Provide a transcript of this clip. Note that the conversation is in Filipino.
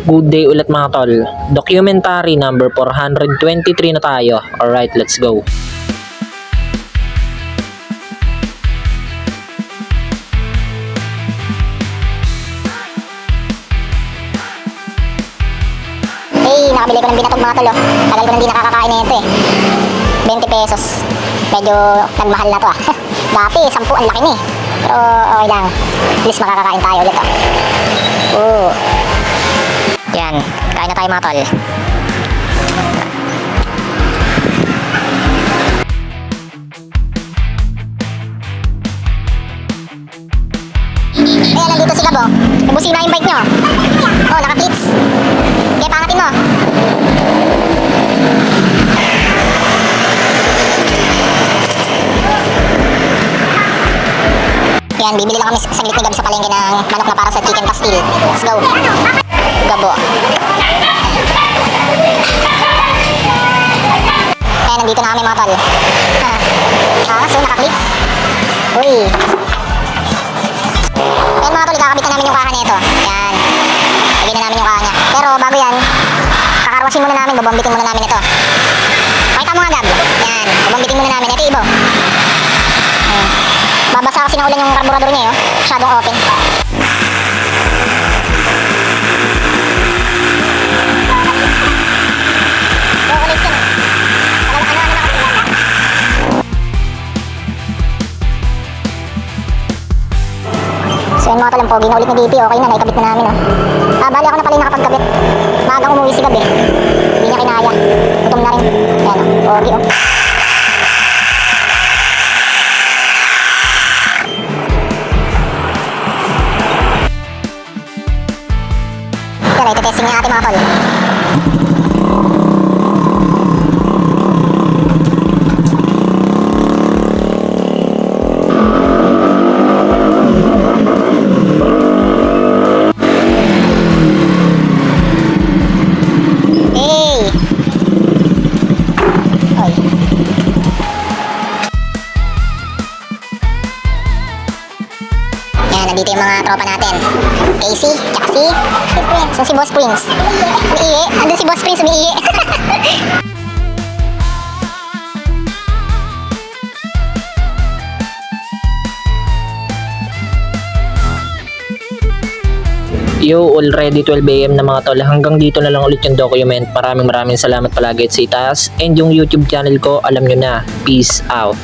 Good day ulit mga tol. Documentary number 423 na tayo. Alright, let's go. Hey, nakabili ko ng binatog mga tol. Tagal ko nang di nakakakain na ito eh. 20 pesos. Medyo nagmahal na to ah. Dati, 10 ang laki ni. Pero okay lang. At least makakakain tayo ulit oh. Yan, kain na tayo mga tol. Ayan, nandito si Gabo. Nabusina yung bike nyo. Oh, naka-clips. Kaya pangatin mo. Yan, bibili lang kami saglit ni Gab sa palengke ng manok na para sa chicken pastil. Let's go. Gabo. Ayan, nandito na kami mga tol. So naka-clips. Uy. Ayan mga tol, ikakabit na namin yung kaha nito. Yan. Lagyan na namin yung kaha niya. Pero bago yan, kakarwasin muna namin, babambitin muna namin ito. Pakita mo nga Gab. Yan, babambitin muna namin. Ito ibo. Babasa kasi ng ulan yung karburador niya, masyadong open. So yun mga tol, ang pogi na ulit ni DP, okay na, naikabit na namin bali ako na pala yung nakapagkabit. Maagang umuwi si Gabi, hindi niya kinaya. Gutom na rin. Yan pogi Yan, ito-testing niya natin mga tol. Nandito yung mga tropa natin. Casey, tsaka si Boss Prince. Umiihi. Andun si Boss Prince, umiihi. Yo, already 12 AM na mga tol. Hanggang dito na lang ulit yung document. Maraming salamat palagi at sa itaas. And yung YouTube channel ko, alam nyo na. Peace out.